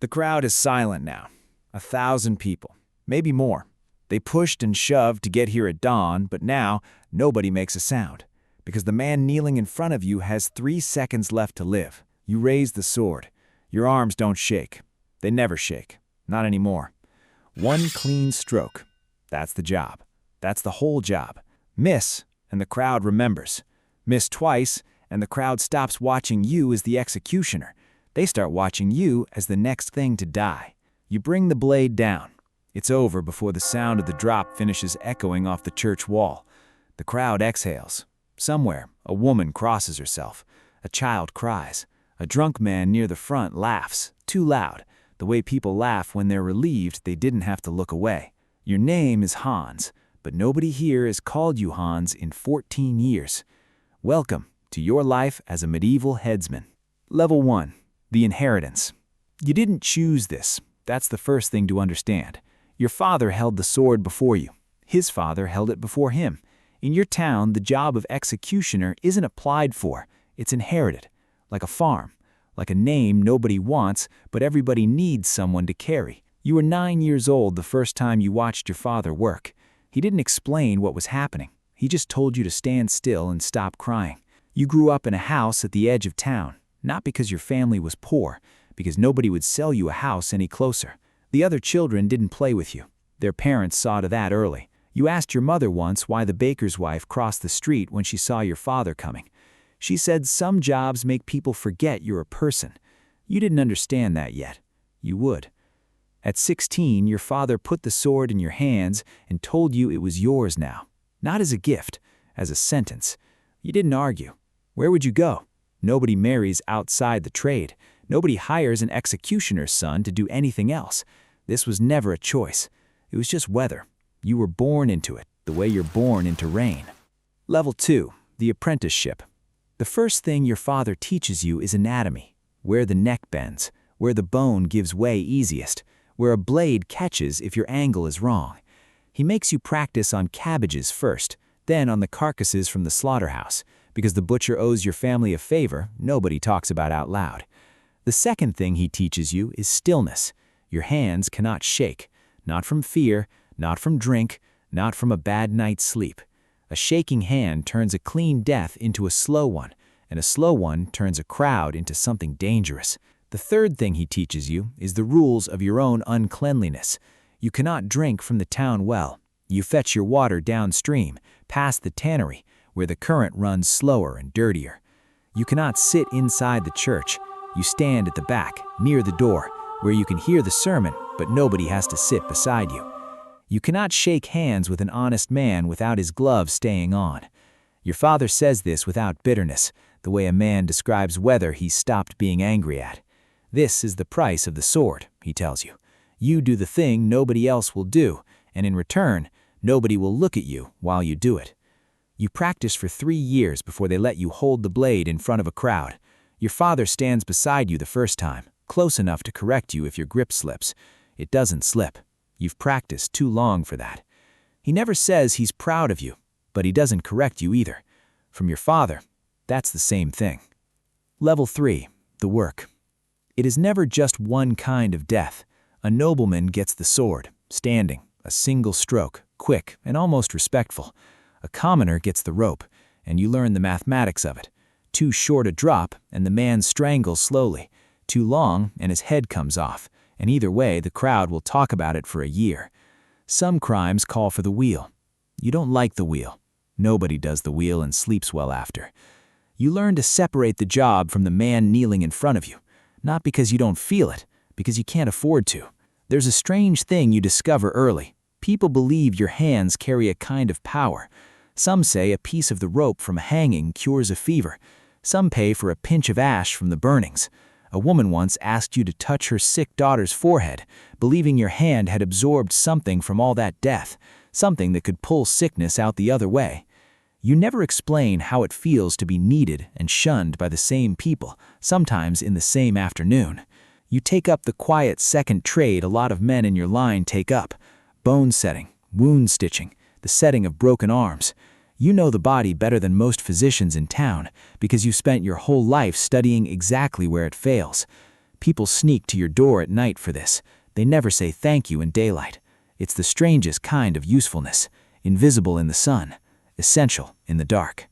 The crowd is silent now. 1,000 people, maybe more. They pushed and shoved to get here at dawn, but now nobody makes a sound, because the man kneeling in front of you has 3 seconds left to live. You raise the sword. Your arms don't shake. They never shake. Not anymore. One clean stroke. That's the job. That's the whole job. Miss, and the crowd remembers. Miss twice, and the crowd stops watching you as the executioner. They start watching you as the next thing to die. You bring the blade down. It's over before the sound of the drop finishes echoing off the church wall. The crowd exhales. Somewhere, a woman crosses herself. A child cries. A drunk man near the front laughs, too loud, the way people laugh when they're relieved they didn't have to look away. Your name is Hans, but nobody here has called you Hans in 14 years. Welcome to your life as a medieval headsman. Level 1. The inheritance. You didn't choose this. That's the first thing to understand. Your father held the sword before you. His father held it before him. In your town, the job of executioner isn't applied for. It's inherited. Like a farm. Like a name nobody wants, but everybody needs someone to carry. You were 9 years old the first time you watched your father work. He didn't explain what was happening. He just told you to stand still and stop crying. You grew up in a house at the edge of town, not because your family was poor, because nobody would sell you a house any closer. The other children didn't play with you. Their parents saw to that early. You asked your mother once why the baker's wife crossed the street when she saw your father coming. She said some jobs make people forget you're a person. You didn't understand that yet. You would. At 16, your father put the sword in your hands and told you it was yours now. Not as a gift, as a sentence. You didn't argue. Where would you go? Nobody marries outside the trade. Nobody hires an executioner's son to do anything else. This was never a choice. It was just weather. You were born into it, the way you're born into rain. Level 2. The apprenticeship. The first thing your father teaches you is anatomy, where the neck bends, where the bone gives way easiest, where a blade catches if your angle is wrong. He makes you practice on cabbages first, then on the carcasses from the slaughterhouse, because the butcher owes your family a favor nobody talks about out loud. The second thing he teaches you is stillness. Your hands cannot shake, not from fear, not from drink, not from a bad night's sleep. A shaking hand turns a clean death into a slow one, and a slow one turns a crowd into something dangerous. The third thing he teaches you is the rules of your own uncleanliness. You cannot drink from the town well. You fetch your water downstream, past the tannery, where the current runs slower and dirtier. You cannot sit inside the church. You stand at the back, near the door, where you can hear the sermon, but nobody has to sit beside you. You cannot shake hands with an honest man without his gloves staying on. Your father says this without bitterness, the way a man describes weather he's stopped being angry at. This is the price of the sword, he tells you. You do the thing nobody else will do, and in return, nobody will look at you while you do it. You practice for 3 years before they let you hold the blade in front of a crowd. Your father stands beside you the first time, close enough to correct you if your grip slips. It doesn't slip. You've practiced too long for that. He never says he's proud of you, but he doesn't correct you either. From your father, that's the same thing. Level 3. The work. It is never just one kind of death. A nobleman gets the sword, standing, a single stroke, quick and almost respectful. A commoner gets the rope, and you learn the mathematics of it. Too short a drop, and the man strangles slowly. Too long, and his head comes off. And either way, the crowd will talk about it for a year. Some crimes call for the wheel. You don't like the wheel. Nobody does the wheel and sleeps well after. You learn to separate the job from the man kneeling in front of you. Not because you don't feel it, because you can't afford to. There's a strange thing you discover early. People believe your hands carry a kind of power. Some say a piece of the rope from a hanging cures a fever. Some pay for a pinch of ash from the burnings. A woman once asked you to touch her sick daughter's forehead, believing your hand had absorbed something from all that death, something that could pull sickness out the other way. You never explain how it feels to be needed and shunned by the same people, sometimes in the same afternoon. You take up the quiet second trade a lot of men in your line take up: bone setting, wound stitching, the setting of broken arms. You know the body better than most physicians in town because you spent your whole life studying exactly where it fails. People sneak to your door at night for this. They never say thank you in daylight. It's the strangest kind of usefulness, invisible in the sun, essential in the dark.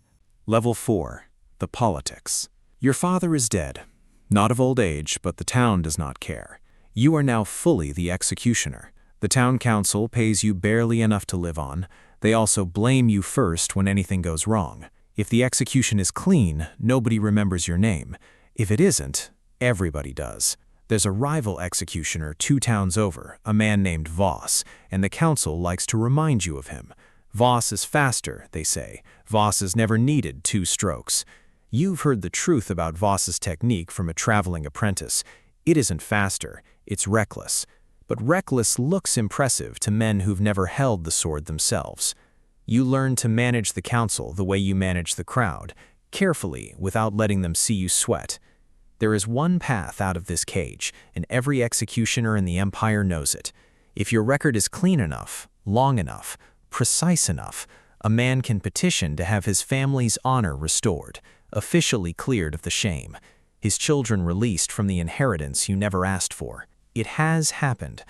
Level 4. The politics. Your father is dead. Not of old age, but the town does not care. You are now fully the executioner. The town council pays you barely enough to live on. They also blame you first when anything goes wrong. If the execution is clean, nobody remembers your name. If it isn't, everybody does. There's a rival executioner 2 towns over, a man named Voss, and the council likes to remind you of him. Voss is faster, they say. Voss has never needed 2 strokes. You've heard the truth about Voss's technique from a traveling apprentice. It isn't faster, it's reckless. But reckless looks impressive to men who've never held the sword themselves. You learn to manage the council the way you manage the crowd, carefully without letting them see you sweat. There is one path out of this cage, and every executioner in the empire knows it. If your record is clean enough, long enough, precise enough, a man can petition to have his family's honor restored, officially cleared of the shame, his children released from the inheritance you never asked for. It has happened,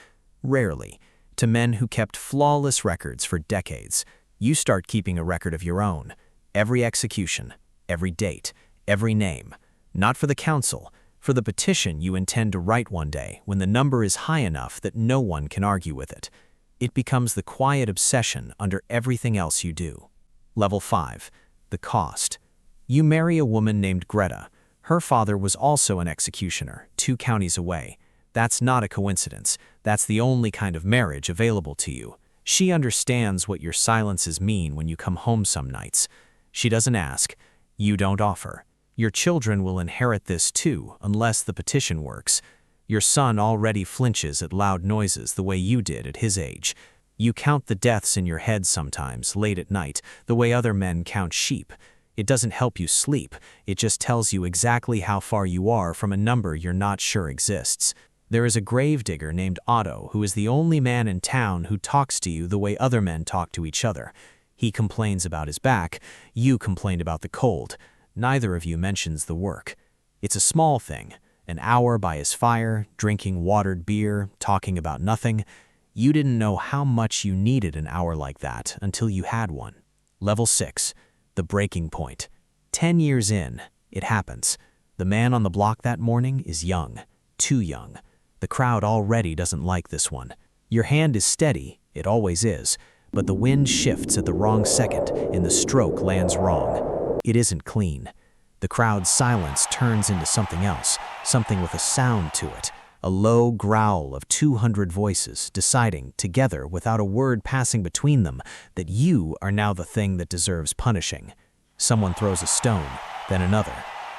rarely, to men who kept flawless records for decades. You start keeping a record of your own. Every execution, every date, every name. Not for the council, for the petition you intend to write one day when the number is high enough that no one can argue with it. It becomes the quiet obsession under everything else you do. Level 5. The cost. You marry a woman named Greta. Her father was also an executioner, 2 counties away. That's not a coincidence. That's the only kind of marriage available to you. She understands what your silences mean when you come home some nights. She doesn't ask. You don't offer. Your children will inherit this too, unless the petition works. Your son already flinches at loud noises the way you did at his age. You count the deaths in your head sometimes, late at night, the way other men count sheep. It doesn't help you sleep. It just tells you exactly how far you are from a number you're not sure exists. There is a gravedigger named Otto who is the only man in town who talks to you the way other men talk to each other. He complains about his back. You complain about the cold. Neither of you mentions the work. It's a small thing. An hour by his fire, drinking watered beer, talking about nothing. You didn't know how much you needed an hour like that until you had one. Level 6. The breaking point. 10 years in, it happens. The man on the block that morning is young. Too young. The crowd already doesn't like this one. Your hand is steady, it always is, but the wind shifts at the wrong second and the stroke lands wrong. It isn't clean. The crowd's silence turns into something else, something with a sound to it, a low growl of 200 voices deciding, together without a word passing between them, that you are now the thing that deserves punishing. Someone throws a stone, then another.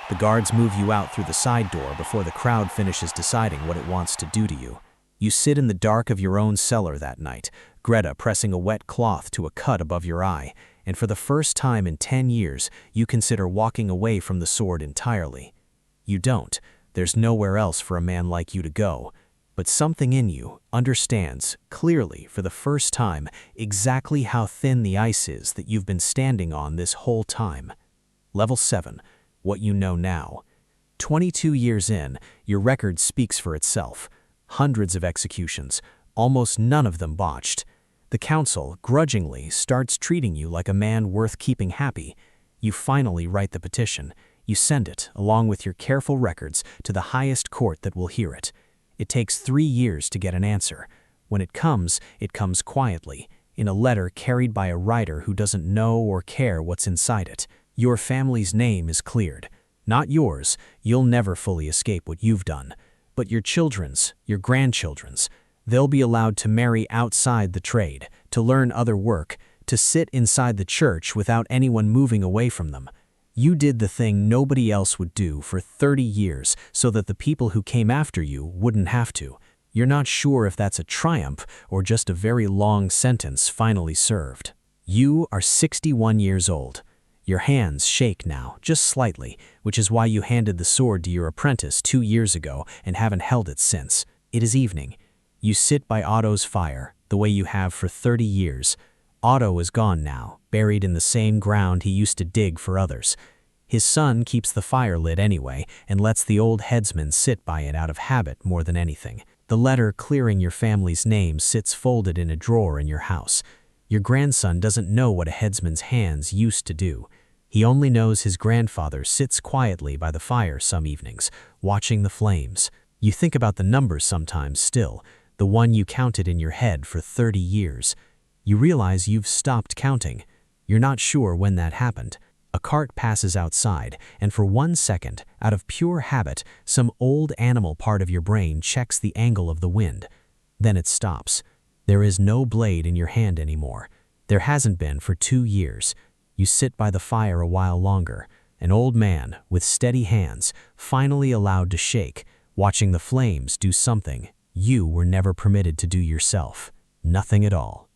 The guards move you out through the side door before the crowd finishes deciding what it wants to do to you. You sit in the dark of your own cellar that night, Greta pressing a wet cloth to a cut above your eye, and for the first time in 10 years, you consider walking away from the sword entirely. You don't. There's nowhere else for a man like you to go. But something in you understands, clearly for the first time, exactly how thin the ice is that you've been standing on this whole time. Level 7. What you know now. 22 years in, your record speaks for itself. Hundreds of executions, almost none of them botched. The council, grudgingly, starts treating you like a man worth keeping happy. You finally write the petition. You send it, along with your careful records, to the highest court that will hear it. It takes 3 years to get an answer. When it comes quietly, in a letter carried by a writer who doesn't know or care what's inside it. Your family's name is cleared. Not yours. You'll never fully escape what you've done. But your children's, your grandchildren's. They'll be allowed to marry outside the trade, to learn other work, to sit inside the church without anyone moving away from them. You did the thing nobody else would do for 30 years so that the people who came after you wouldn't have to. You're not sure if that's a triumph or just a very long sentence finally served. You are 61 years old. Your hands shake now, just slightly, which is why you handed the sword to your apprentice 2 years ago and haven't held it since. It is evening. You sit by Otto's fire, the way you have for 30 years. Otto is gone now, buried in the same ground he used to dig for others. His son keeps the fire lit anyway and lets the old headsman sit by it out of habit more than anything. The letter clearing your family's name sits folded in a drawer in your house. Your grandson doesn't know what a headsman's hands used to do. He only knows his grandfather sits quietly by the fire some evenings, watching the flames. You think about the numbers sometimes still, the one you counted in your head for 30 years. You realize you've stopped counting. You're not sure when that happened. A cart passes outside, and for 1 second, out of pure habit, some old animal part of your brain checks the angle of the wind. Then it stops. There is no blade in your hand anymore. There hasn't been for 2 years. You sit by the fire a while longer, an old man with steady hands, finally allowed to shake, watching the flames do something you were never permitted to do yourself. Nothing at all.